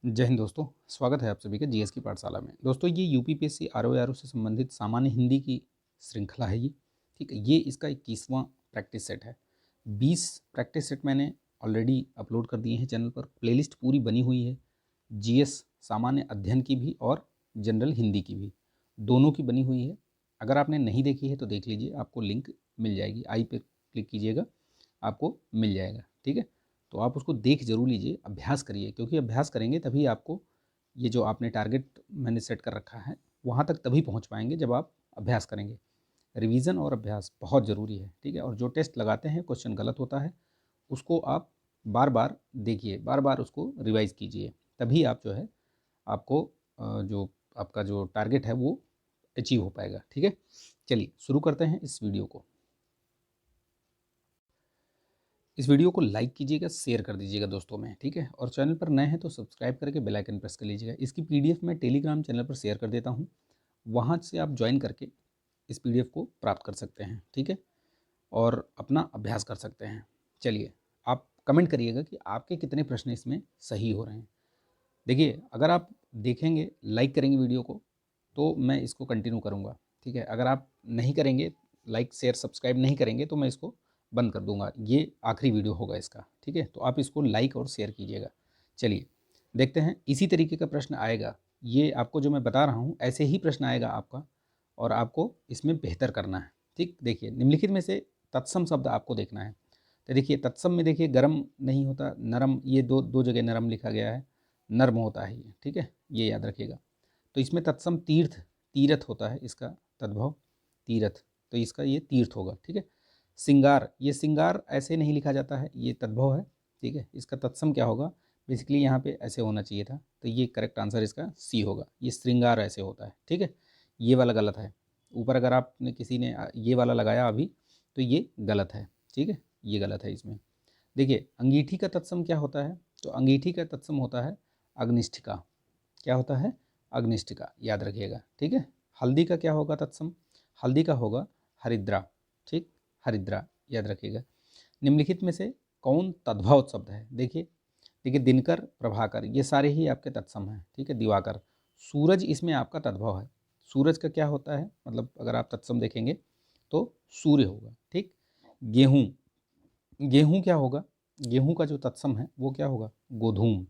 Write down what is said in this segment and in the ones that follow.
जय हिंद दोस्तों, स्वागत है आप सभी का जीएस की पाठशाला में। दोस्तों ये यूपीपीएससी आरओ से संबंधित सामान्य हिंदी की श्रृंखला है ये, ठीक है। ये इसका 21वां प्रैक्टिस सेट है। 20 प्रैक्टिस सेट मैंने ऑलरेडी अपलोड कर दिए हैं चैनल पर। प्लेलिस्ट पूरी बनी हुई है, जीएस सामान्य अध्ययन की भी और जनरल हिंदी की भी, दोनों की बनी हुई है। अगर आपने नहीं देखी है तो देख लीजिए, आपको लिंक मिल जाएगी। आई पे क्लिक कीजिएगा, आपको मिल जाएगा, ठीक है। तो आप उसको देख जरूर लीजिए, अभ्यास करिए, क्योंकि अभ्यास करेंगे तभी आपको ये जो आपने टारगेट मैंने सेट कर रखा है वहाँ तक तभी पहुँच पाएंगे जब आप अभ्यास करेंगे। रिवीजन और अभ्यास बहुत ज़रूरी है, ठीक है। और जो टेस्ट लगाते हैं क्वेश्चन गलत होता है उसको आप बार बार देखिए, बार बार उसको रिवाइज़ कीजिए, तभी आप जो है आपको जो आपका जो टारगेट है वो अचीव हो पाएगा, ठीक है। चलिए शुरू करते हैं इस वीडियो को। इस वीडियो को लाइक कीजिएगा, शेयर कर दीजिएगा दोस्तों में, ठीक है। और चैनल पर नए हैं तो सब्सक्राइब करके बेल आइकन प्रेस कर लीजिएगा। इसकी पीडीएफ मैं टेलीग्राम चैनल पर शेयर कर देता हूँ, वहाँ से आप ज्वाइन करके इस पीडीएफ को प्राप्त कर सकते हैं, ठीक है, और अपना अभ्यास कर सकते हैं। चलिए आप कमेंट करिएगा कि आपके कितने प्रश्न इसमें सही हो रहे हैं। देखिए, अगर आप देखेंगे, लाइक करेंगे वीडियो को, तो मैं इसको कंटिन्यू करूँगा, ठीक है। अगर आप नहीं करेंगे, लाइक शेयर सब्सक्राइब नहीं करेंगे, तो मैं इसको बंद कर दूंगा। ये आखिरी वीडियो होगा इसका, ठीक है। तो आप इसको लाइक और शेयर कीजिएगा। चलिए देखते हैं, इसी तरीके का प्रश्न आएगा। ये आपको जो मैं बता रहा हूँ ऐसे ही प्रश्न आएगा आपका, और आपको इसमें बेहतर करना है, ठीक। देखिए, निम्नलिखित में से तत्सम शब्द आपको देखना है। तो देखिए, तत्सम में देखिए, गर्म नहीं होता, नरम, ये दो दो जगह नरम लिखा गया है, नर्म होता है ये, ठीक है, ये याद रखिएगा। तो इसमें तत्सम तीर्थ, तीरथ होता है इसका तद्भव, तीरथ, तो इसका ये तीर्थ होगा, ठीक है। सिंगार, ये सिंगार ऐसे नहीं लिखा जाता है, ये तद्भव है, ठीक है। इसका तत्सम क्या होगा, बेसिकली यहाँ पे ऐसे होना चाहिए था, तो ये करेक्ट आंसर इसका सी होगा। ये श्रृंगार ऐसे होता है, ठीक है। ये वाला गलत है, ऊपर अगर आपने किसी ने ये वाला लगाया अभी तो ये गलत है, ठीक है, ये गलत है इसमें। देखिए, अंगीठी का तत्सम क्या होता है, तो अंगीठी का तत्सम होता है अग्निष्ठिका। क्या होता है, अग्निष्ठिका, याद रखिएगा, ठीक है। हल्दी का क्या होगा तत्सम, हल्दी का होगा हरिद्रा, ठीक, हरिद्रा, याद रखिएगा। निम्नलिखित में से कौन तद्भव शब्द है, देखिए, देखिए दिनकर, प्रभाकर, ये सारे ही आपके तत्सम हैं, ठीक है। दिवाकर, सूरज इसमें आपका तद्भव है। सूरज का क्या होता है, मतलब अगर आप तत्सम देखेंगे तो सूर्य होगा, ठीक। गेहूँ, गेहूँ क्या होगा, गेहूँ का जो तत्सम है वो क्या होगा, गोधूम,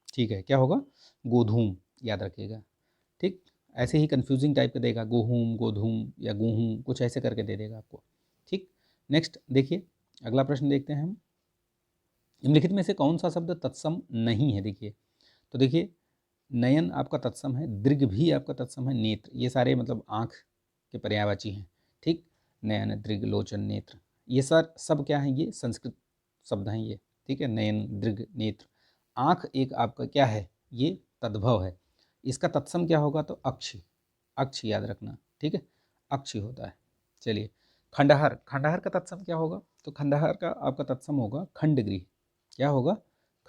ठीक है, क्या होगा, गोधूम, याद रखिएगा, ठीक। ऐसे ही कन्फ्यूजिंग टाइप का देगा, गोहूम, गोधूम या गेहूँ, कुछ ऐसे करके दे देगा आपको, ठीक। नेक्स्ट देखिए, अगला प्रश्न देखते हैं हम। निम्नलिखित में से कौन सा शब्द तत्सम नहीं है, देखिए, तो देखिए, नयन आपका तत्सम है, दीर्घ भी आपका तत्सम है, नेत्र, ये सारे मतलब आँख के पर्यायवाची हैं, ठीक। नयन, दीर्घ, लोचन, नेत्र, ये सब क्या हैं, ये संस्कृत शब्द हैं ये, ठीक है। नयन, दीर्घ, नेत्र, आँख एक आपका क्या है, ये तद्भव है। इसका तत्सम क्या होगा, तो अक्ष, अक्ष याद रखना, ठीक है, अक्ष होता है। चलिए, खंडहर, खंडहर का तत्सम क्या होगा, तो खंडहर का आपका तत्सम होगा खंडगृह, क्या होगा,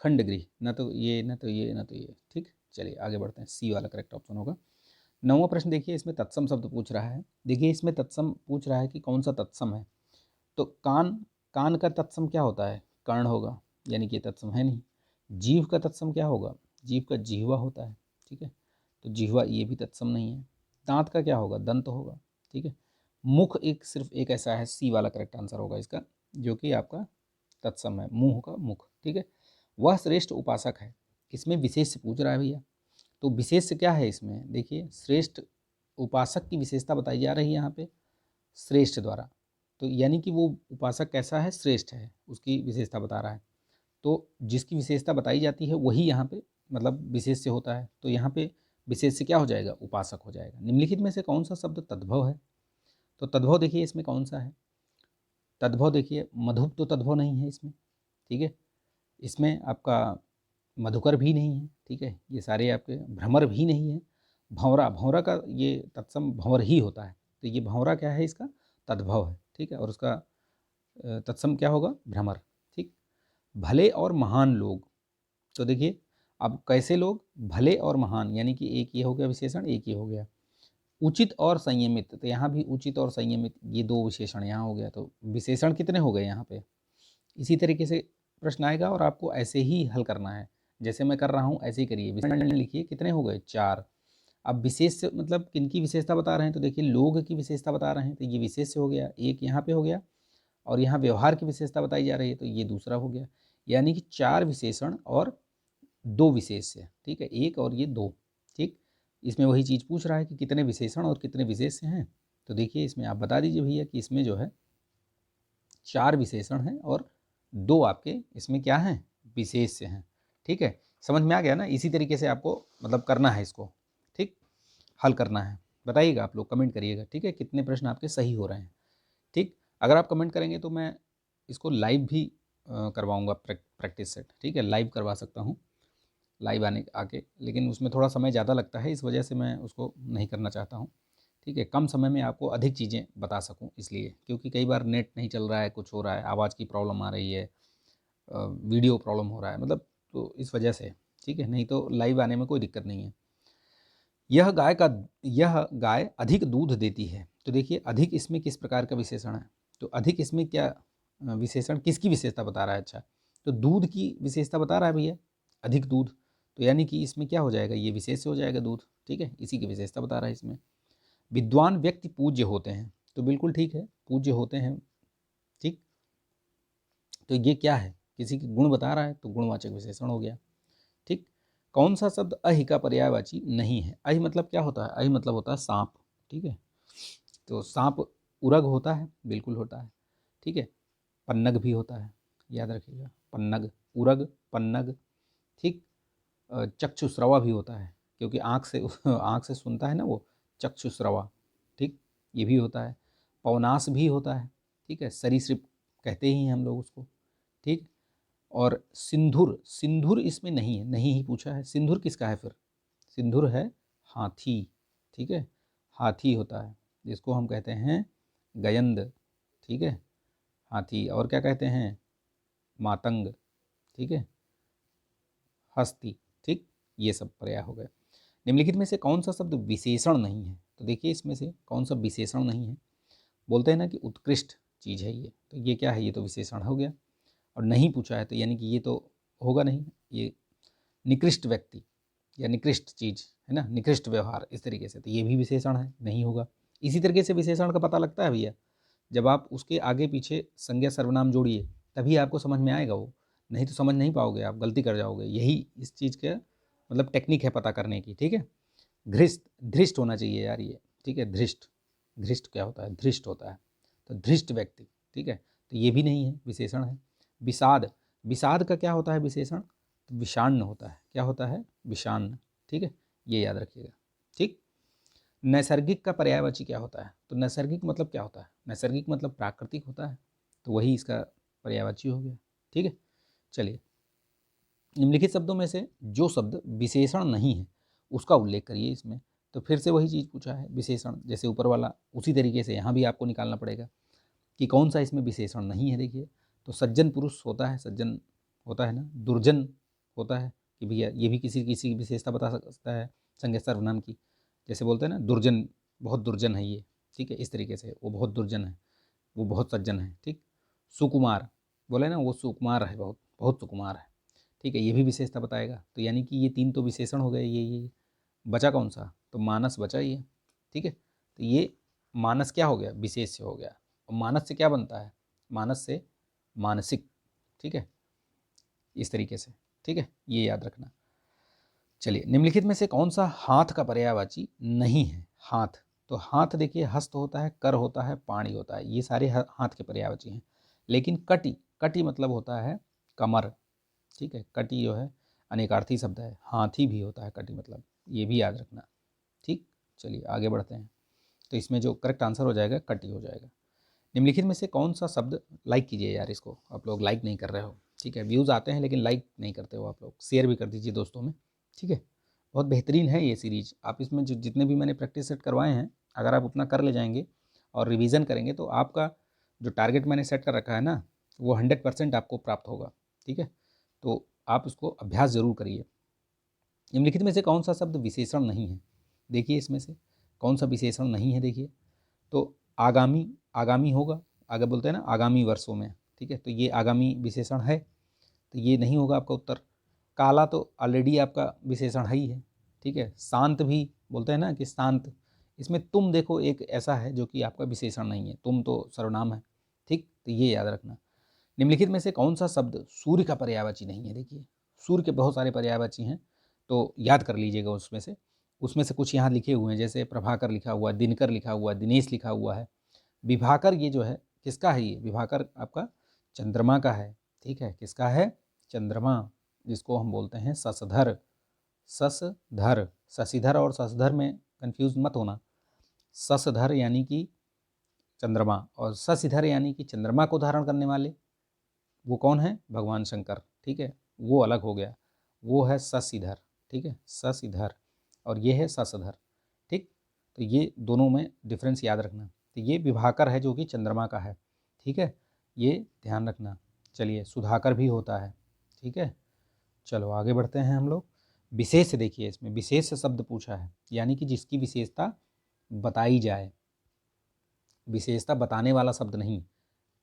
खंडगृह, न तो ये न तो ये न तो ये, ठीक। चलिए आगे बढ़ते हैं, सी वाला करेक्ट ऑप्शन होगा। 9वां प्रश्न देखिए, इसमें तत्सम शब्द पूछ रहा है। देखिए, इसमें तत्सम पूछ रहा है कि कौन सा तत्सम है, तो कान, कान का तत्सम क्या होता है, कर्ण होगा, यानी कि तत्सम है नहीं। जीभ का तत्सम क्या होगा, जीभ का जिह्वा होता है, ठीक है, तो जिह्वा ये भी तत्सम नहीं है। दांत का क्या होगा, दंत होगा, ठीक है। मुख एक सिर्फ एक ऐसा है, सी वाला करेक्ट आंसर होगा इसका, जो कि आपका तत्सम है, मुंह का मुख, ठीक है। वह श्रेष्ठ उपासक है, इसमें विशेष से पूछ रहा है भैया, तो विशेष क्या है इसमें, देखिए, श्रेष्ठ उपासक की विशेषता बताई जा रही है यहाँ पे श्रेष्ठ द्वारा, तो यानी कि वो उपासक कैसा है, श्रेष्ठ है, उसकी विशेषता बता रहा है। तो जिसकी विशेषता बताई जाती है वही यहाँ पे मतलब विशेष से होता है, तो यहाँ पे विशेष से क्या हो जाएगा, उपासक हो जाएगा। निम्नलिखित में से कौन सा शब्द तद्भव है, तो तद्भव देखिए इसमें कौन सा है, तद्भव देखिए, मधुप तो तद्भव नहीं है इसमें, ठीक है। इसमें आपका मधुकर भी नहीं है, ठीक है, ये सारे आपके, भ्रमर भी नहीं है। भंवरा, भंवरा का ये तत्सम भंवर ही होता है, तो ये भंवरा क्या है, इसका तद्भव है, ठीक है, और उसका तत्सम क्या होगा, भ्रमर, ठीक। भले और महान लोग, तो देखिए, अब कैसे लोग, भले और महान, यानी कि एक ये हो गया विशेषण, एक ये हो गया। उचित और संयमित, तो यहाँ भी उचित और संयमित, ये दो विशेषण यहाँ हो गया, तो विशेषण कितने हो गए यहाँ पे। इसी तरीके से प्रश्न आएगा और आपको ऐसे ही हल करना है। जैसे मैं कर रहा हूँ ऐसे ही करिए, विशेषण लिखिए। कितने हो गए? 4। अब विशेष मतलब किनकी विशेषता बता रहे हैं? तो देखिए लोग की विशेषता बता रहे हैं, तो ये विशेष हो गया, एक यहाँ पे हो गया, और यहाँ व्यवहार की विशेषता बताई जा रही है, तो ये दूसरा हो गया। यानी कि 4 विशेषण और 2 विशेष्य, ठीक है, एक और ये 2, ठीक। इसमें वही चीज़ पूछ रहा है कि कितने विशेषण और कितने विशेष्य हैं। तो देखिए इसमें आप बता दीजिए भैया कि इसमें जो है 4 विशेषण हैं और 2 आपके इसमें क्या हैं? विशेष्य हैं, ठीक है। समझ में आ गया ना? इसी तरीके से आपको मतलब करना है इसको, ठीक, हल करना है। बताइएगा आप लोग, कमेंट करिएगा, ठीक है, कितने प्रश्न आपके सही हो रहे हैं, ठीक। अगर आप कमेंट करेंगे तो मैं इसको लाइव भी करवाऊँगा प्रैक्टिस सेट, ठीक है, लाइव करवा सकता हूँ, लाइव आने आके, लेकिन उसमें थोड़ा समय ज़्यादा लगता है, इस वजह से मैं उसको नहीं करना चाहता हूँ, ठीक है। कम समय में आपको अधिक चीज़ें बता सकूँ इसलिए, क्योंकि कई बार नेट नहीं चल रहा है, कुछ हो रहा है, आवाज़ की प्रॉब्लम आ रही है, वीडियो प्रॉब्लम हो रहा है, मतलब तो इस वजह से, ठीक है, नहीं तो लाइव आने में कोई दिक्कत नहीं है। यह गाय अधिक दूध देती है। तो देखिए अधिक इसमें किस प्रकार का विशेषण है? तो अधिक इसमें क्या विशेषण, किसकी विशेषता बता रहा है? अच्छा, तो दूध की विशेषता बता रहा है भैया, अधिक दूध, तो यानी कि इसमें क्या हो जाएगा? ये विशेष हो जाएगा दूध, ठीक है, इसी की विशेषता बता रहा है इसमें। विद्वान व्यक्ति पूज्य होते हैं, तो बिल्कुल ठीक है, पूज्य होते हैं, ठीक। तो ये क्या है? किसी के गुण बता रहा है, तो गुणवाचक विशेषण हो गया, ठीक। कौन सा शब्द अहि का पर्यायवाची नहीं है? अहि मतलब क्या होता है? अहि मतलब होता है सांप, ठीक है। तो सांप उरग होता है, बिल्कुल होता है, ठीक है। पन्नग भी होता है, याद रखिएगा, पन्नग, उरग, पन्नग, ठीक। चक्षुश्रवा भी होता है, क्योंकि आँख से आँख से सुनता है ना वो, चक्षुश्रवा, ठीक, ये भी होता है। पवनास भी होता है, ठीक है, सरीसृप कहते ही हैं हम लोग उसको, ठीक। और सिंधुर, सिंधुर इसमें नहीं है, नहीं ही पूछा है, सिंधुर किसका है फिर? सिंधुर है हाथी, ठीक है, हाथी होता है, जिसको हम कहते हैं गयंद, ठीक है, हाथी। और क्या कहते हैं? मातंग, ठीक है, हस्ती, ठीक। ये सब पर्याय हो गए। निम्नलिखित में से कौन सा शब्द विशेषण नहीं है? तो देखिए इसमें से कौन सा विशेषण नहीं है? बोलते हैं ना कि उत्कृष्ट चीज़ है ये, तो ये क्या है? ये तो विशेषण हो गया। और नहीं पूछा है तो यानी कि ये तो होगा नहीं, ये निकृष्ट व्यक्ति या निकृष्ट चीज़ है ना, निकृष्ट व्यवहार, इस तरीके से, तो ये भी विशेषण है, नहीं होगा। इसी तरीके से विशेषण का पता लगता है भैया, जब आप उसके आगे पीछे संज्ञा सर्वनाम जोड़िए, तभी आपको समझ में आएगा वो, नहीं तो समझ नहीं पाओगे, आप गलती कर जाओगे। यही इस चीज़ का मतलब टेक्निक है पता करने की, ठीक है। धृष्ट, धृष्ट होना चाहिए यार ये, ठीक है, धृष्ट, धृष्ट क्या होता है? धृष्ट होता है, तो धृष्ट व्यक्ति, ठीक है, तो ये भी नहीं है, विशेषण है। विषाद, विषाद का क्या होता है विशेषण? तो विषान्न होता है, क्या होता है? विषान्न, ठीक है, ये याद रखिएगा, ठीक। नैसर्गिक का पर्यायवाची क्या होता है? तो नैसर्गिक मतलब क्या होता है? नैसर्गिक मतलब प्राकृतिक होता है, तो वही इसका पर्यायवाची हो गया, ठीक है। चलिए, निम्नलिखित शब्दों में से जो शब्द विशेषण नहीं है उसका उल्लेख करिए इसमें। तो फिर से वही चीज़ पूछा है, विशेषण, जैसे ऊपर वाला, उसी तरीके से यहाँ भी आपको निकालना पड़ेगा कि कौन सा इसमें विशेषण नहीं है। देखिए, तो सज्जन पुरुष होता है, सज्जन होता है ना, दुर्जन होता है, कि भैया ये भी किसी किसी की विशेषता बता सकता है संज्ञा सर्वनाम की, जैसे बोलते हैं ना दुर्जन, बहुत दुर्जन है ये, ठीक है, इस तरीके से वो बहुत दुर्जन है, वो बहुत सज्जन है, ठीक। सुकुमार, बोले ना वो सुकुमार है, बहुत बहुत सुकुमार है, ठीक है, ये भी विशेषता बताएगा। तो यानी कि ये 3 तो विशेषण हो गए, ये बचा कौन सा? तो मानस बचा ये, ठीक है। तो ये मानस क्या हो गया? विशेष हो गया। और मानस से क्या बनता है? मानस से मानसिक, ठीक है, इस तरीके से, ठीक है, ये याद रखना। चलिए, निम्नलिखित में से कौन सा हाथ का पर्यायवाची नहीं है? हाथ, तो हाथ देखिए हस्त होता है, कर होता है, पाणी होता है, ये सारे हाथ के पर्यायवाची हैं। लेकिन कटी, कटी मतलब होता है कमर, ठीक है, कटी जो है अनेकार्थी शब्द है, हाथी भी होता है कटी मतलब, ये भी याद रखना, ठीक। चलिए आगे बढ़ते हैं, तो इसमें जो करेक्ट आंसर हो जाएगा कटी हो जाएगा। निम्नलिखित में से कौन सा शब्द, लाइक कीजिए यार इसको, आप लोग लाइक नहीं कर रहे हो, ठीक है, व्यूज़ आते हैं लेकिन लाइक नहीं करते हो आप लोग, शेयर भी कर दीजिए दोस्तों में, ठीक है। बहुत बेहतरीन है ये सीरीज, आप इसमें जितने भी मैंने प्रैक्टिस सेट करवाए हैं, अगर आप उतना कर ले जाएंगे और रिवीजन करेंगे तो आपका जो टारगेट मैंने सेट कर रखा है ना, वो 100% आपको प्राप्त होगा, ठीक है। तो आप उसको अभ्यास ज़रूर करिए। निम्नलिखित में से कौन सा शब्द विशेषण नहीं है? देखिए इसमें से कौन सा विशेषण नहीं है, देखिए, तो आगामी, आगामी होगा, आगे बोलते हैं ना आगामी वर्षों में, ठीक है, तो ये आगामी विशेषण है, तो ये नहीं होगा आपका उत्तर। काला तो ऑलरेडी आपका विशेषण है ही है, ठीक है। शांत भी बोलते हैं ना कि शांत, इसमें तुम देखो एक ऐसा है जो कि आपका विशेषण नहीं है, तुम तो सर्वनाम है, ठीक। तो ये याद रखना। निम्नलिखित में से कौन सा शब्द सूर्य का पर्यायवाची नहीं है? देखिए सूर्य के बहुत सारे पर्यायवाची हैं, तो याद कर लीजिएगा उसमें से कुछ यहाँ लिखे हुए हैं, जैसे प्रभाकर लिखा हुआ है, दिनकर लिखा हुआ है, दिनेश लिखा हुआ है। विभाकर ये जो है किसका है? ये विभाकर आपका चंद्रमा का है, ठीक है। किसका है? चंद्रमा, जिसको हम बोलते हैं शशधर। शशधर, शशिधर और शशधर में कंफ्यूज मत होना। शशधर यानी कि चंद्रमा, और शशिधर यानी कि चंद्रमा को धारण करने वाले, वो कौन है? भगवान शंकर, ठीक है। वो अलग हो गया, वो है शशिधर, ठीक है, शशिधर, और ये है शशधर, ठीक। तो ये दोनों में डिफरेंस याद रखना। तो ये विभाकर है जो कि चंद्रमा का है, ठीक है, ये ध्यान रखना। चलिए सुधाकर भी होता है, ठीक है। चलो आगे बढ़ते हैं हम लोग। विशेष देखिए, इसमें विशेष शब्द पूछा है, यानी कि जिसकी विशेषता बताई जाए। विशेषता बताने वाला शब्द नहीं,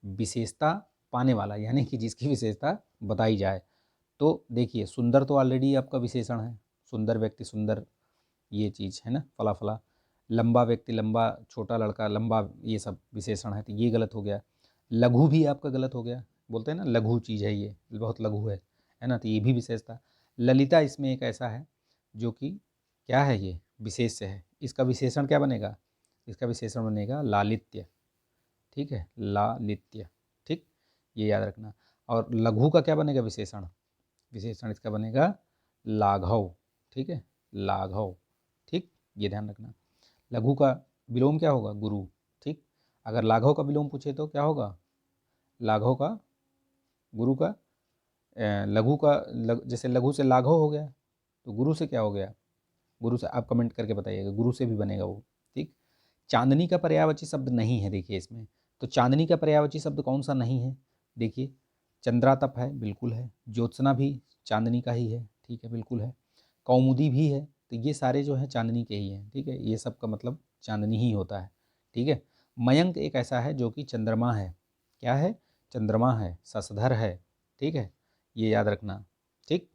विशेषता पाने वाला, यानी कि जिसकी विशेषता बताई जाए। तो देखिए सुंदर तो ऑलरेडी आपका विशेषण है, सुंदर व्यक्ति सुंदर, ये चीज़ है ना, फला फला। लंबा व्यक्ति लंबा, छोटा लड़का लंबा, ये सब विशेषण है, तो ये गलत हो गया। लघु भी आपका गलत हो गया, बोलते हैं ना लघु चीज़ है, ये बहुत लघु है ना, तो ये भी विशेषता। ललिता इसमें एक ऐसा है जो कि क्या है, ये विशेष है। इसका विशेषण क्या बनेगा? इसका विशेषण बनेगा लालित्य, ठीक है, लालित्य, ठीक, ये याद रखना। और लघु का क्या बनेगा विशेषण? विशेषण इसका बनेगा लाघव, ठीक है, लाघव, ठीक, ये ध्यान रखना। लघु का विलोम क्या होगा? गुरु, ठीक। अगर लाघव का विलोम पूछे तो क्या होगा? लाघव का, गुरु का, लघु का जैसे लघु से लाघव हो गया, तो गुरु से क्या हो गया? गुरु से आप कमेंट करके बताइएगा, गुरु से भी बनेगा वो, ठीक। चांदनी का पर्यायवाची शब्द नहीं है, देखिए इसमें। तो चांदनी का पर्यायवाची शब्द कौन सा नहीं है? देखिए चंद्रातप है, बिल्कुल है। ज्योत्सना भी चांदनी का ही है, ठीक है, बिल्कुल है। कौमुदी भी है, तो ये सारे जो हैं चांदनी के ही हैं, ठीक है, ये सब का मतलब चांदनी ही होता है, ठीक है। मयंक एक ऐसा है जो कि चंद्रमा है, क्या है? चंद्रमा है, शशधर है, ठीक है, ये याद रखना, ठीक,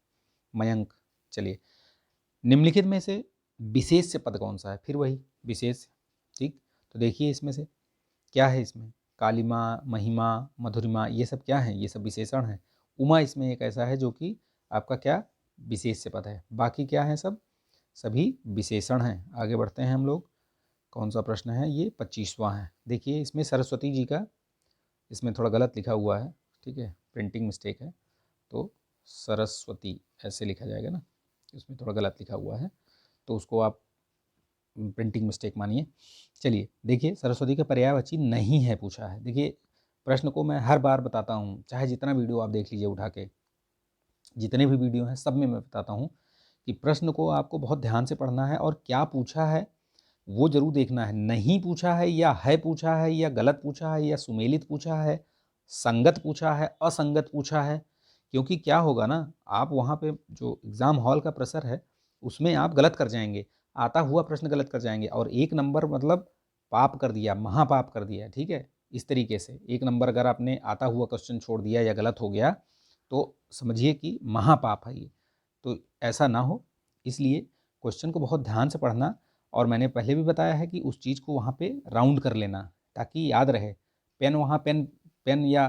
मयंक। चलिए निम्नलिखित में से विशेष से पद कौन सा है? फिर वही विशेष, ठीक। तो देखिए इसमें से क्या है, इसमें कालिमा, महिमा, मधुरिमा, ये सब क्या है? ये सब विशेषण है। उमा इसमें एक ऐसा है जो कि आपका क्या? विशेष से पद है। बाकी क्या है? सब सभी विशेषण हैं। आगे बढ़ते हैं हम लोग। कौन सा प्रश्न है ये? 25वां है। देखिए इसमें सरस्वती जी का, इसमें थोड़ा गलत लिखा हुआ है, ठीक है, प्रिंटिंग मिस्टेक है, तो सरस्वती ऐसे लिखा जाएगा ना, इसमें थोड़ा गलत लिखा हुआ है, तो उसको आप प्रिंटिंग मिस्टेक मानिए। चलिए देखिए सरस्वती का पर्यायवाची नहीं है पूछा है। देखिए प्रश्न को मैं हर बार बताता हूँ, चाहे जितना वीडियो आप देख लीजिए उठा के, जितने भी वीडियो हैं सब में मैं बताता हूँ कि प्रश्न को आपको बहुत ध्यान से पढ़ना है, और क्या पूछा है वो जरूर देखना है। नहीं पूछा है या है पूछा है या गलत पूछा है या सुमेलित पूछा है, संगत पूछा है, असंगत पूछा है। क्योंकि क्या होगा ना, आप वहाँ पे जो एग्ज़ाम हॉल का प्रेशर है उसमें आप गलत कर जाएंगे, आता हुआ प्रश्न गलत कर जाएंगे, और 1 नंबर मतलब पाप कर दिया, महापाप कर दिया, ठीक है। इस तरीके से 1 नंबर अगर आपने आता हुआ क्वेश्चन छोड़ दिया या गलत हो गया तो समझिए कि महापाप है ये। तो ऐसा ना हो, इसलिए क्वेश्चन को बहुत ध्यान से पढ़ना, और मैंने पहले भी बताया है कि उस चीज़ को वहाँ पे राउंड कर लेना ताकि याद रहे। पेन वहाँ पेन पेन या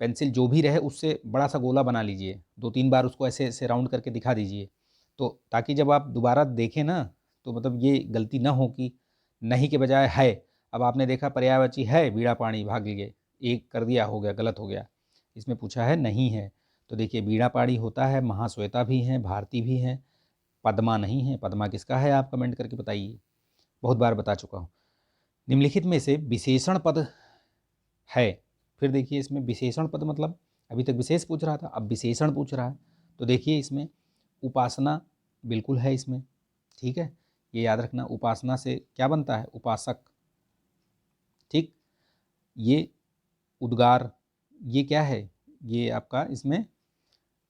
पेंसिल जो भी रहे उससे बड़ा सा गोला बना लीजिए, 2-3 बार उसको ऐसे ऐसे राउंड करके दिखा दीजिए, तो ताकि जब आप दोबारा देखें ना तो मतलब ये गलती ना हो कि नहीं के बजाय है। अब आपने देखा पर्यायवाची है, बीड़ा पानी, भाग लिए, एक कर दिया, हो गया, गलत हो गया। इसमें पूछा है नहीं है, तो देखिए बीड़ा पाड़ी होता है, महाश्वेता भी हैं, भारती भी हैं, पद्मा नहीं है। पद्मा किसका है आप कमेंट करके बताइए, बहुत बार बता चुका हूँ। निम्नलिखित में से विशेषण पद है। फिर देखिए इसमें विशेषण पद मतलब अभी तक विशेष पूछ रहा था, अब विशेषण पूछ रहा है। तो देखिए इसमें उपासना बिल्कुल है इसमें, ठीक है, ये याद रखना। उपासना से क्या बनता है? उपासक, ठीक। ये उद्गार, ये क्या है? ये आपका इसमें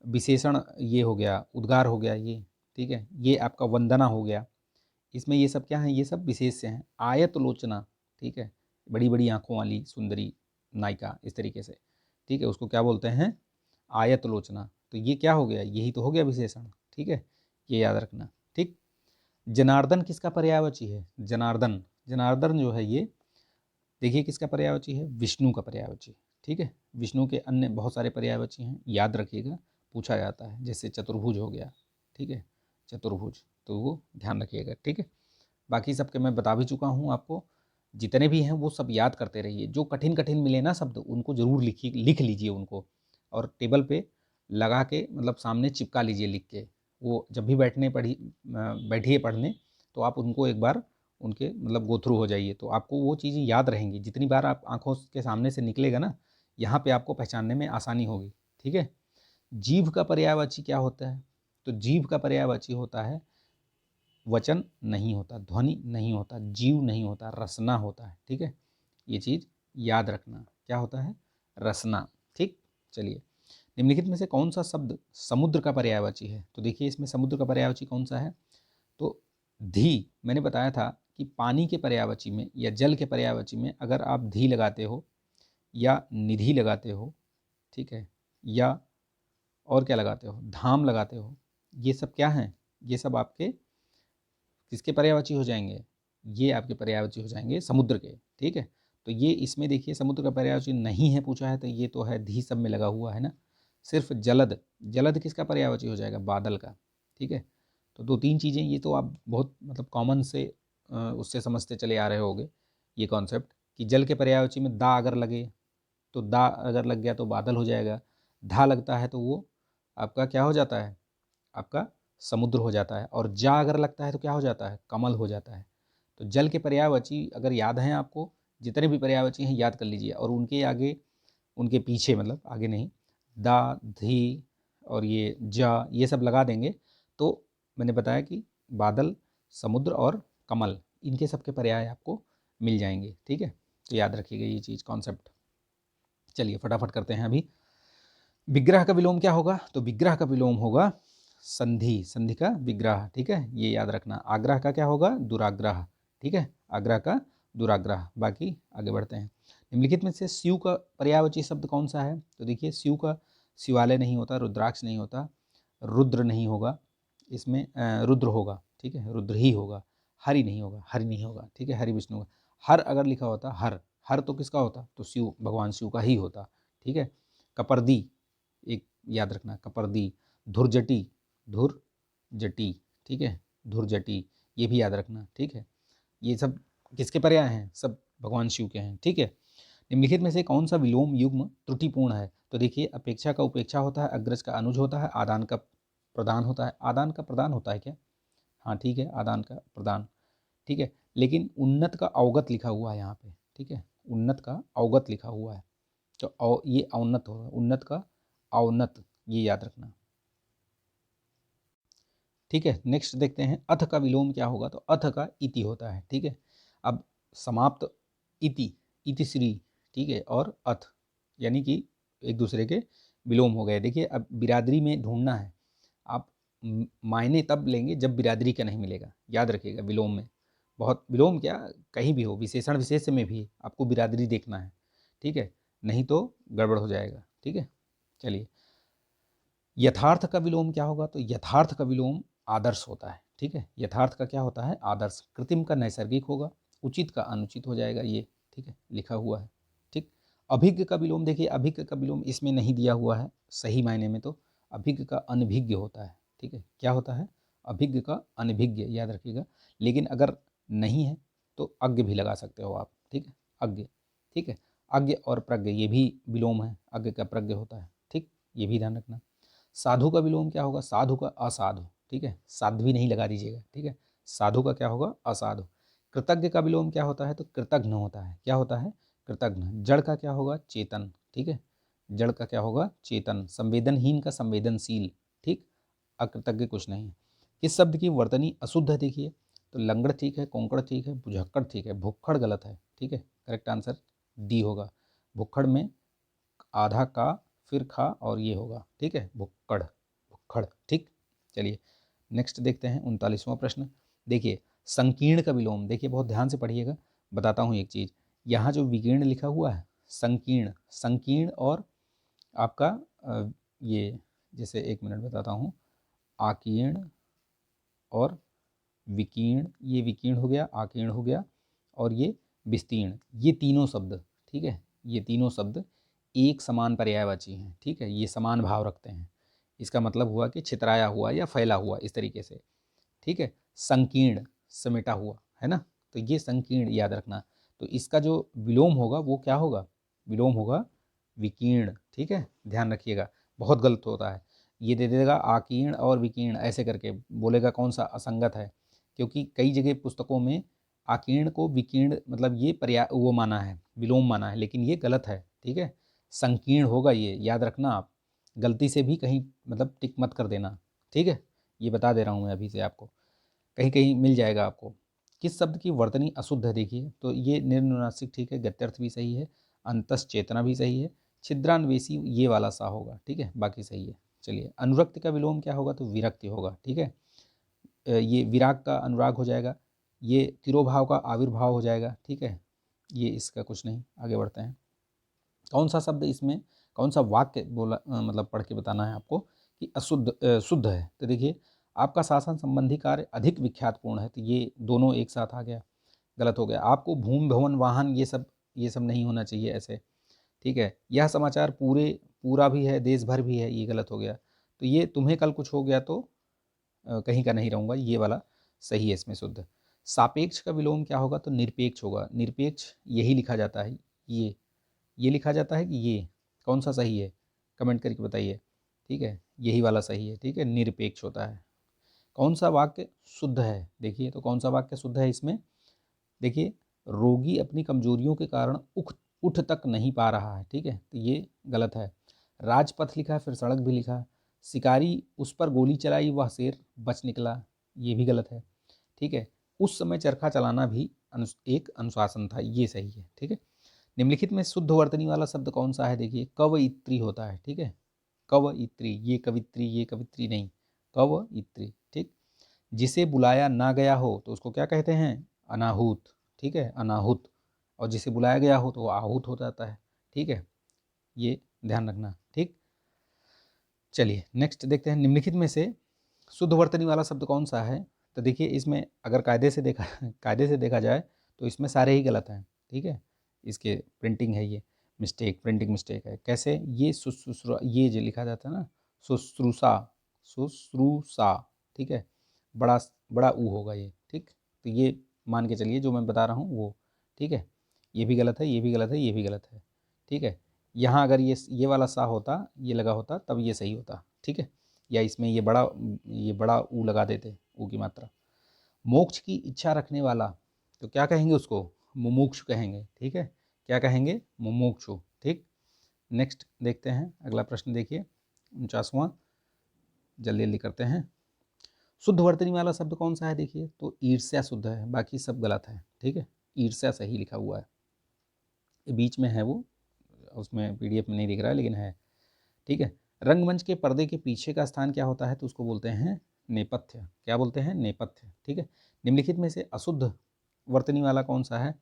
विशेषण ये हो गया, उद्गार हो गया ये, ठीक है। ये आपका वंदना हो गया। इसमें ये सब क्या है? ये सब विशेष से हैं। आयत लोचना, ठीक है, बड़ी बड़ी आंखों वाली सुंदरी नायिका, इस तरीके से, ठीक है, उसको क्या बोलते हैं? आयत लोचना, तो ये क्या हो गया, यही तो हो गया विशेषण, ठीक है, ये याद रखना। ठीक, जनार्दन किसका पर्यायवाची है, जनार्दन, जनार्दन जो है ये देखिए किसका पर्यायवाची है, विष्णु का पर्यायवाची। ठीक है, विष्णु के अन्य बहुत सारे पर्यायवाची हैं, याद रखिएगा, पूछा जाता है, जैसे चतुर्भुज हो गया, ठीक है, चतुर्भुज, तो वो ध्यान रखिएगा। ठीक है, बाकी सबके मैं बता भी चुका हूँ आपको, जितने भी हैं वो सब याद करते रहिए। जो कठिन कठिन मिले ना शब्द, उनको जरूर लिख लीजिए उनको, और टेबल पे लगा के मतलब सामने चिपका लीजिए लिख के। वो जब भी बैठिए पढ़ने, तो आप उनको एक बार उनके मतलब गो थ्रू हो जाइए, तो आपको वो चीज़ें याद रहेंगी। जितनी बार आप आँखों के सामने से निकलेगा ना, यहाँ पे आपको पहचानने में आसानी होगी। ठीक है, जीभ का पर्यायवाची क्या होता है, तो जीभ का पर्यायवाची होता है, वचन नहीं होता, ध्वनि नहीं होता, जीव नहीं होता, रसना होता है। ठीक है, ये चीज़ याद रखना, क्या होता है, रसना। ठीक, चलिए, निम्नलिखित में से कौन सा शब्द समुद्र का पर्यायवाची है, तो देखिए इसमें समुद्र का पर्यायवाची कौन सा है, तो धी। मैंने बताया था कि पानी के पर्यायवाची में या जल के पर्यायवाची में अगर आप धी लगाते हो या निधि लगाते हो, ठीक है, या और क्या लगाते हो, धाम लगाते हो, ये सब क्या हैं, ये सब आपके किसके पर्यायवाची हो जाएंगे, ये आपके पर्यायवाची हो जाएंगे समुद्र के। ठीक है, तो ये इसमें देखिए समुद्र का पर्यायवाची नहीं है पूछा है, तो ये तो है धी सब में लगा हुआ है ना। सिर्फ जलद, जलद किसका पर्यायवाची हो जाएगा, बादल का। ठीक है, तो दो तीन चीज़ें ये तो आप बहुत मतलब कॉमन से उससे समझते चले आ रहे होगे ये कॉन्सेप्ट, कि जल के पर्यायवाची में दा अगर लगे, तो दा अगर लग गया तो बादल हो जाएगा, धा लगता है तो वो आपका क्या हो जाता है, आपका समुद्र हो जाता है, और जा अगर लगता है तो क्या हो जाता है, कमल हो जाता है। तो जल के पर्यायवाची अगर याद हैं आपको, जितने भी पर्यायवाची हैं याद कर लीजिए, और उनके आगे, उनके पीछे मतलब आगे नहीं, दा, धी और ये जा, ये सब लगा देंगे, तो मैंने बताया कि बादल, समुद्र और कमल, इनके सबके पर्याय आपको मिल जाएंगे। ठीक है, तो याद रखिएगा ये चीज़, कॉन्सेप्ट। चलिए फटाफट करते हैं अभी। विग्रह का विलोम क्या होगा, तो विग्रह का विलोम होगा संधि, संधि का विग्रह। ठीक है, ये याद रखना। आग्रह का क्या होगा, दुराग्रह। ठीक है, आग्रह का दुराग्रह। बाकी आगे बढ़ते हैं। निम्नलिखित में से शिव का पर्यायवाची शब्द कौन सा है, तो देखिए शिव का शिवालय नहीं होता, रुद्राक्ष नहीं होता, रुद्र नहीं होगा इसमें, रुद्र होगा। ठीक है, रुद्र ही होगा, हरि नहीं होगा, हरि नहीं होगा। ठीक है, हरि विष्णु का। हर अगर लिखा होता, हर, हर तो किसका होता, तो शिव, भगवान शिव का ही होता। ठीक है, कपर्दी एक याद रखना, कपर्दी। धुरजटी, धुर जटी, ठीक है, धुरजटी, ये भी याद रखना। ठीक है, ये सब किसके पर्याय हैं, सब भगवान शिव के हैं। ठीक है, निम्नलिखित में से कौन सा विलोम युग्म त्रुटिपूर्ण है, तो देखिए अपेक्षा का उपेक्षा होता है, अग्रज का अनुज होता है, आदान का प्रदान होता है। आदान का प्रदान होता है क्या, हाँ ठीक है, आदान का प्रदान। ठीक है, लेकिन उन्नत का अवगत लिखा हुआ है यहाँ पे। ठीक है, उन्नत का अवगत लिखा हुआ है, तो ये औन्नत होगा, उन्नत का औन्नत, ये याद रखना। ठीक है, नेक्स्ट देखते हैं, अथ का विलोम क्या होगा, तो अथ का इति होता है। ठीक है, अब समाप्त इति, इतिश्री, ठीक है, और अथ, यानी कि एक दूसरे के विलोम हो गए। देखिए अब बिरादरी में ढूंढना है आप, मायने तब लेंगे जब बिरादरी का नहीं मिलेगा, याद रखिएगा। विलोम में बहुत, विलोम क्या कहीं भी हो, विशेषण विशेष में भी आपको बिरादरी देखना है। ठीक है, नहीं तो गड़बड़ हो जाएगा। ठीक है, चलिए, यथार्थ का विलोम क्या होगा, तो यथार्थ का विलोम आदर्श होता है। ठीक है, यथार्थ का क्या होता है, आदर्श। कृत्रिम का नैसर्गिक होगा, उचित का अनुचित हो जाएगा ये। ठीक है, लिखा हुआ है। ठीक, अभिज्ञ का विलोम, देखिए अभिज्ञ का विलोम इसमें नहीं दिया हुआ है सही मायने में, तो अभिज्ञ का अनभिज्ञ होता है। ठीक है, क्या होता है, अभिज्ञ का अनभिज्ञ, याद रखिएगा। लेकिन अगर नहीं है तो अज्ञ भी लगा सकते हो आप। ठीक है, अज्ञ। ठीक है, अज्ञ और प्रज्ञ ये भी विलोम है, अज्ञ का प्रज्ञ होता है। ठीक, ये भी ध्यान रखना। साधु का विलोम क्या होगा, साधु का असाधु। ठीक है, साध्वी नहीं लगा दीजिएगा। ठीक है, साधु का क्या होगा, असाधु। कृतज्ञ का विलोम क्या होता है, तो कृतघ्न होता है। क्या होता है, कृतघ्न। जड़ का क्या होगा, चेतन। ठीक है, जड़ का क्या होगा, चेतन। संवेदनहीन का संवेदनशील। ठीक, अकृतज्ञ कुछ नहीं है। किस शब्द की वर्तनी अशुद्ध है, देखिए, तो लंगड़ ठीक है, कोंकड़ ठीक है, बुझक्कड़ ठीक है, भुक्खड़ गलत है। ठीक है, करेक्ट आंसर डी होगा। भुक्खड़ में आधा का, फिर खा, और ये होगा। ठीक है, भुक्कड़, भुक्खड़। ठीक, चलिए नेक्स्ट देखते हैं 39वां प्रश्न। देखिए संकीर्ण का विलोम, देखिए बहुत ध्यान से पढ़िएगा, बताता हूँ एक चीज़। यहाँ जो विकीर्ण लिखा हुआ है, संकीर्ण, संकीर्ण और आपका ये जैसे एक मिनट बताता हूँ, आकीर्ण और विकीर्ण, ये विकीर्ण हो गया, आकीर्ण हो गया, और ये विस्तीर्ण, ये तीनों शब्द, ठीक है, ये तीनों शब्द एक समान पर्यायवाची हैं, ठीक है, ये समान भाव रखते हैं। इसका मतलब हुआ कि छितराया हुआ या फैला हुआ, इस तरीके से, ठीक है। संकीर्ण, समेटा हुआ, है ना, तो ये संकीर्ण याद रखना। तो इसका जो विलोम होगा वो क्या होगा, विलोम होगा विकीर्ण, ठीक है, ध्यान रखिएगा, बहुत गलत होता है। ये दे देगा आकीर्ण और विकीर्ण ऐसे करके, बोलेगा कौन सा असंगत है, क्योंकि कई जगह पुस्तकों में आकीर्ण को विकीर्ण मतलब ये पर्याय वो माना है, विलोम माना है, लेकिन ये गलत है, ठीक है, संकीर्ण होगा, ये याद रखना आप, गलती से भी कहीं मतलब टिक मत कर देना, ठीक है, ये बता दे रहा हूँ मैं अभी से आपको, कहीं कहीं मिल जाएगा आपको। किस शब्द की वर्तनी अशुद्ध है, देखिए तो ये निर्नुनासिक, ठीक है, गत्यर्थ भी सही है, अंतस चेतना भी सही है, छिद्रान्वेषी ये वाला सा होगा, ठीक है, बाकी सही है। चलिए, अनुरक्ति का विलोम क्या होगा, तो विरक्ति होगा, ठीक है, ये विराग का अनुराग हो जाएगा, ये तिरोभाव का आविर्भाव हो जाएगा, ठीक है, ये इसका कुछ नहीं, आगे बढ़ते हैं। कौन सा शब्द इसमें, कौन सा वाक्य बोला मतलब पढ़ के बताना है आपको कि अशुद्ध शुद्ध है, तो देखिए, आपका शासन संबंधी कार्य अधिक विख्यातपूर्ण है, तो ये दोनों एक साथ आ गया, गलत हो गया। आपको भूमि भवन वाहन ये सब नहीं होना चाहिए ऐसे, ठीक है। यह समाचार पूरा भी है, देश भर भी है, ये गलत हो गया। तो ये तुम्हें कल कुछ हो गया तो कहीं का नहीं रहूँगा, ये वाला सही है इसमें शुद्ध। सापेक्ष का विलोम क्या होगा, तो निरपेक्ष होगा, निरपेक्ष यही लिखा जाता है, ये लिखा जाता है कि ये, कौन सा सही है, कमेंट करके बताइए, ठीक है, यही वाला सही है, ठीक है, निरपेक्ष होता है। कौन सा वाक्य शुद्ध है, देखिए तो कौन सा वाक्य शुद्ध है इसमें, देखिए, रोगी अपनी कमजोरियों के कारण उठ तक नहीं पा रहा है, ठीक है, तो ये गलत है। राजपथ लिखा, फिर सड़क भी लिखा, शिकारी उस पर गोली चलाई, वह शेर बच निकला, ये भी गलत है, ठीक है। उस समय चरखा चलाना भी एक अनुशासन था, ये सही है, ठीक है। निम्नलिखित में शुद्ध वर्तनी वाला शब्द कौन सा है, देखिए, कवयित्री होता है, ठीक है, कवयित्री, ये कवित्री नहीं, कवयित्री, ठीक। जिसे बुलाया ना गया हो तो उसको क्या कहते हैं, अनाहुत, ठीक है, अनाहुत, और जिसे बुलाया गया हो तो वो आहूत हो जाता है, ठीक है, ये ध्यान रखना, ठीक। चलिए नेक्स्ट देखते हैं, निम्नलिखित में से शुद्ध वर्तनी वाला शब्द कौन सा है, तो देखिए इसमें अगर कायदे से देखा जाए तो इसमें सारे ही गलत हैं, ठीक है, इसके प्रिंटिंग है ये मिस्टेक, प्रिंटिंग मिस्टेक है, कैसे, ये शुश्रूषा, ये जो लिखा जाता है ना, शुश्रूषा, शुश्रूषा, ठीक है, बड़ा बड़ा ऊ होगा ये, ठीक, तो ये मान के चलिए जो मैं बता रहा हूँ वो, ठीक है, ये भी गलत है, ये भी गलत है, ये भी गलत है, ठीक है। यहाँ अगर ये वाला सा होता, ये लगा होता, तब ये सही होता, ठीक है, या इसमें ये बड़ा ऊ लगा देते, ऊ की मात्रा। मोक्ष की इच्छा रखने वाला, तो क्या कहेंगे उसको, मुमुक्षु कहेंगे, ठीक है, क्या कहेंगे, मुमुक्षु, ठीक। नेक्स्ट देखते हैं अगला प्रश्न, देखिए 49वां, जल्दी जल्दी करते हैं। शुद्ध वर्तनी वाला शब्द कौन सा है, देखिए तो ईर्ष्या शुद्ध है, बाकी सब गलत है, ठीक है, ईर्ष्या सही लिखा हुआ है, ये बीच में है वो, उसमें पीडीएफ में नहीं दिख रहा है लेकिन है, ठीक है। रंगमंच के पर्दे के पीछे का स्थान क्या होता है, तो उसको बोलते हैं नेपथ्य, क्या बोलते हैं, नेपथ्य, ठीक है। निम्नलिखित में से अशुद्ध वर्तनी वाला कौन सा है,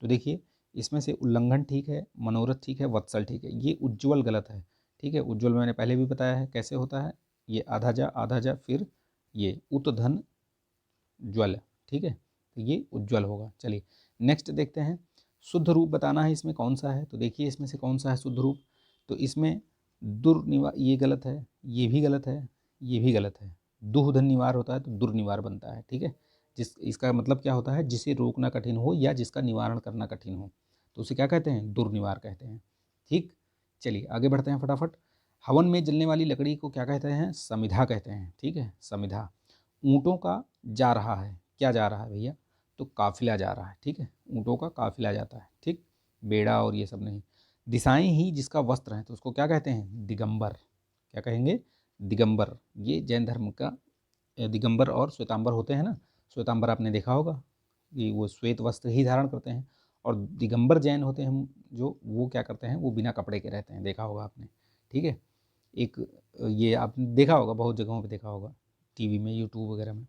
तो देखिए इसमें से उल्लंघन ठीक है, मनोरथ ठीक है, वत्सल ठीक है, ये उज्ज्वल गलत है, ठीक है। उज्ज्वल मैंने पहले भी बताया है कैसे होता है, ये आधा जा फिर ये उत्धन ज्वल, ठीक है, तो ये उज्ज्वल होगा। चलिए नेक्स्ट देखते हैं, शुद्ध रूप बताना है इसमें कौन सा है, तो देखिए इसमें से कौन सा है शुद्ध रूप, तो इसमें दुर्निवार, ये गलत है, ये भी गलत है, ये भी गलत है। दुहधन निवार होता है तो दुर्निवार बनता है, ठीक है, इसका मतलब क्या होता है, जिसे रोकना कठिन हो या जिसका निवारण करना कठिन हो, तो उसे क्या कहते हैं, दुर्निवार कहते हैं, ठीक। चलिए आगे बढ़ते हैं फटाफट। हवन में जलने वाली लकड़ी को क्या कहते हैं, समिधा कहते हैं, ठीक है, समिधा। ऊँटों का जा रहा है, क्या जा रहा है भैया, तो काफिला जा रहा है, ठीक है, ऊँटों का काफिला जाता है, ठीक, बेड़ा और ये सब नहीं। दिशाएं ही जिसका वस्त्र है तो उसको क्या कहते हैं, दिगंबर, क्या कहेंगे, दिगंबर, ये जैन धर्म का दिगंबर और श्वेतांबर होते हैं ना, श्वेतांबर आपने देखा होगा कि वो श्वेत वस्त्र ही धारण करते हैं, और दिगंबर जैन होते हैं जो, वो क्या करते हैं, वो बिना कपड़े के रहते हैं, देखा होगा आपने, ठीक है। एक ये आपने देखा होगा, बहुत जगहों पे देखा होगा, टीवी में, यूट्यूब वगैरह में,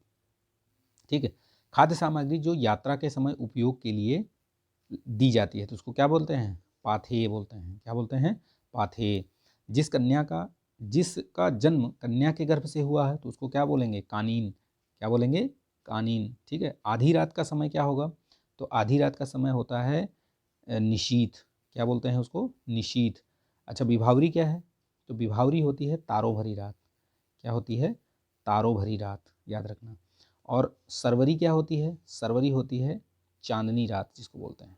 ठीक है। खाद्य सामग्री जो यात्रा के समय उपयोग के लिए दी जाती है तो उसको क्या बोलते हैं, पाथेय बोलते हैं, क्या बोलते हैं, पाथेय। जिस कन्या का जिसका जन्म कन्या के गर्भ से हुआ है तो उसको क्या बोलेंगे, कानीन। क्या बोलेंगे, कानीन। ठीक है। आधी रात का समय क्या होगा, तो आधी रात का समय होता है निशीथ। क्या बोलते हैं उसको, निशीथ। अच्छा, विभावरी क्या है, तो विभावरी होती है तारों भरी रात। क्या होती है, तारों भरी रात, याद रखना। और सरवरी क्या होती है, सरवरी होती है चांदनी रात जिसको बोलते हैं।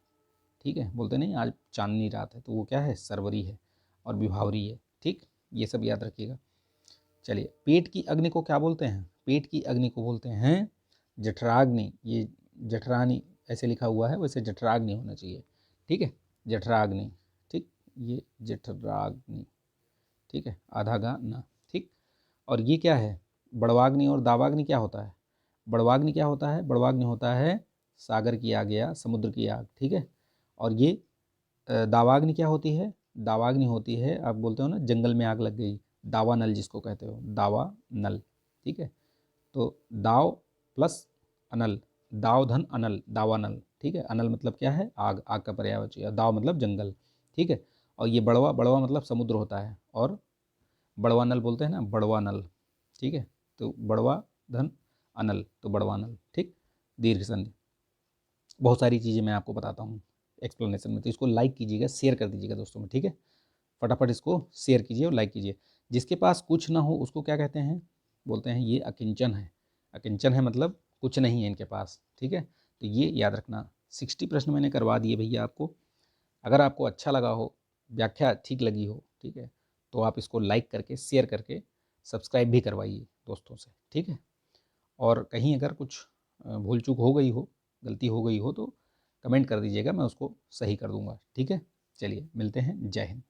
ठीक है, बोलते नहीं आज चांदनी रात है, तो वो क्या है, सरवरी है और विभावरी है। ठीक, ये सब याद रखिएगा। चलिए, पेट की अग्नि को क्या बोलते हैं, पेट की अग्नि को बोलते हैं जठराग्नि। ये जठराग्नि ऐसे लिखा हुआ है, वैसे जठराग्नि होना चाहिए। ठीक है, जठराग्नि। ठीक, ये जठराग्नि। ठीक है, आधा गा ना। ठीक, और ये क्या है, बड़वाग्नि और दावाग्नि क्या होता है, बड़वाग्नि क्या होता है, बड़वाग्नि होता है सागर की आग या समुद्र की आग। ठीक है, और ये दावाग्नि क्या होती है, दावाग्नि होती है, आप बोलते हो ना जंगल में आग लग गई, दावा नल जिसको कहते हो, दावा नल। ठीक है, तो दाव प्लस अनल, दाव धन अनल, दावानल। ठीक है, अनल मतलब क्या है, आग, आग का पर्यायवाची, और दाव मतलब जंगल। ठीक है, और ये बड़वा, बड़वा मतलब समुद्र होता है, और बड़वा नल बोलते हैं ना, बड़वा नल। ठीक है, तो बड़वा धन अनल, तो बड़वा नल। ठीक, दीर्घ संधि। बहुत सारी चीज़ें मैं आपको बताता हूँ एक्सप्लेनेशन में, तो इसको लाइक कीजिएगा, शेयर कर दीजिएगा दोस्तों में। ठीक है, फटाफट इसको शेयर कीजिए और लाइक कीजिए। जिसके पास कुछ ना हो उसको क्या कहते हैं, बोलते हैं ये अकिंचन है। अकिंचन है मतलब कुछ नहीं है इनके पास। ठीक है, तो ये याद रखना। 60 प्रश्न मैंने करवा दिए भैया आपको। अगर आपको अच्छा लगा हो, व्याख्या ठीक लगी हो, ठीक है, तो आप इसको लाइक करके, शेयर करके, सब्सक्राइब भी करवाइए दोस्तों से। ठीक है, और कहीं अगर कुछ भूल चूक हो गई हो, गलती हो गई हो, तो कमेंट कर दीजिएगा, मैं उसको सही कर दूंगा। ठीक है, चलिए मिलते हैं, जय हिंद।